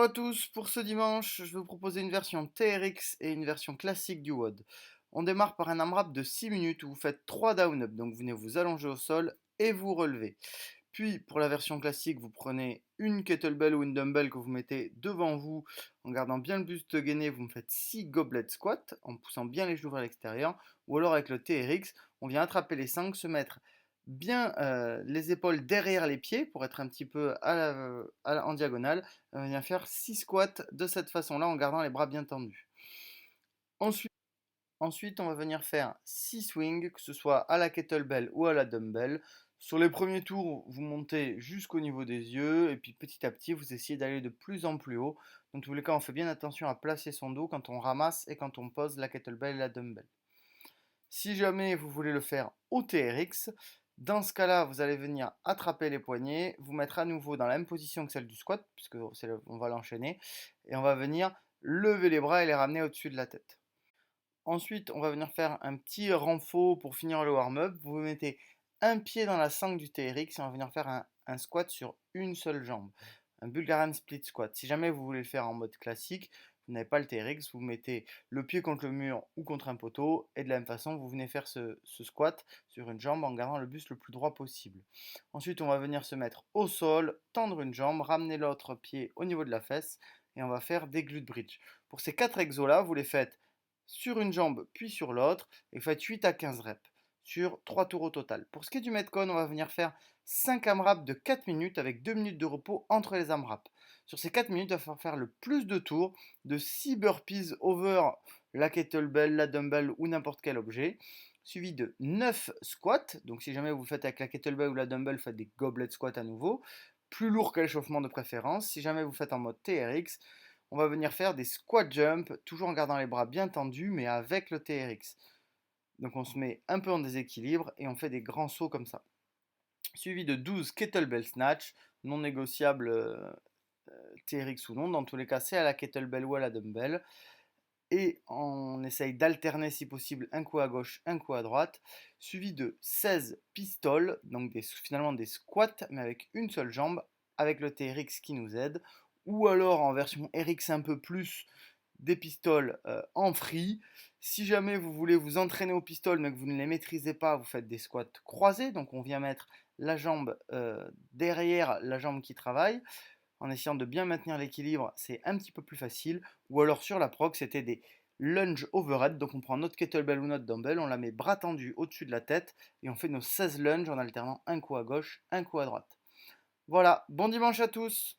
à tous, pour ce dimanche, je vais vous proposer une version TRX et une version classique du WOD. On démarre par un AMRAP de 6 minutes où vous faites 3 down-up, donc vous venez vous allonger au sol et vous relever. Puis pour la version classique, vous prenez une kettlebell ou une dumbbell que vous mettez devant vous en gardant bien le buste gainé, vous me faites 6 goblet squats en poussant bien les genoux vers l'extérieur, ou alors avec le TRX, on vient attraper les 5, se mettre bien les épaules derrière les pieds pour être un petit peu en diagonale. On vient faire 6 squats de cette façon-là en gardant les bras bien tendus. Ensuite, ensuite, on va venir faire 6 swings, que ce soit à la kettlebell ou à la dumbbell. Sur les premiers tours, vous montez jusqu'au niveau des yeux et puis petit à petit, vous essayez d'aller de plus en plus haut. Dans tous les cas, on fait bien attention à placer son dos quand on ramasse et quand on pose la kettlebell et la dumbbell. Si jamais vous voulez le faire au TRX, dans ce cas-là, vous allez venir attraper les poignets, vous mettre à nouveau dans la même position que celle du squat, puisque on va l'enchaîner, et on va venir lever les bras et les ramener au-dessus de la tête. Ensuite, on va venir faire un petit renfort pour finir le warm-up. Vous mettez un pied dans la sangle du TRX et on va venir faire un squat sur une seule jambe. Un Bulgarian split squat. Si jamais vous voulez le faire en mode classique, vous n'avez pas le TRX, vous mettez le pied contre le mur ou contre un poteau et de la même façon, vous venez faire ce squat sur une jambe en gardant le buste le plus droit possible. Ensuite, on va venir se mettre au sol, tendre une jambe, ramener l'autre pied au niveau de la fesse et on va faire des glute bridge. Pour ces 4 exos là, vous les faites sur une jambe puis sur l'autre et vous faites 8 à 15 reps sur 3 tours au total. Pour ce qui est du Metcon, on va venir faire 5 AMRAP de 4 minutes avec 2 minutes de repos entre les AMRAP. Sur ces 4 minutes, il va falloir faire le plus de tours de 6 burpees over la kettlebell, la dumbbell ou n'importe quel objet, suivi de 9 squats. Donc si jamais vous le faites avec la kettlebell ou la dumbbell, faites des goblet squats à nouveau. Plus lourd qu'à l'échauffement de préférence. Si jamais vous faites en mode TRX, on va venir faire des squat jump, toujours en gardant les bras bien tendus, mais avec le TRX. Donc on se met un peu en déséquilibre et on fait des grands sauts comme ça. Suivi de 12 kettlebell snatch, non négociable TRX ou non, dans tous les cas c'est à la kettlebell ou à la dumbbell. Et on essaye d'alterner si possible un coup à gauche, un coup à droite, suivi de 16 pistoles, donc finalement des squats, mais avec une seule jambe, avec le TRX qui nous aide, ou alors en version RX un peu plus, des pistoles en free. Si jamais vous voulez vous entraîner aux pistoles mais que vous ne les maîtrisez pas, vous faites des squats croisés, donc on vient mettre la jambe derrière la jambe qui travaille en essayant de bien maintenir l'équilibre, c'est un petit peu plus facile. Ou alors sur la prog, c'était des lunge overhead. Donc on prend notre kettlebell ou notre dumbbell, on la met bras tendus au-dessus de la tête et on fait nos 16 lunges en alternant un coup à gauche, un coup à droite. Voilà, bon dimanche à tous!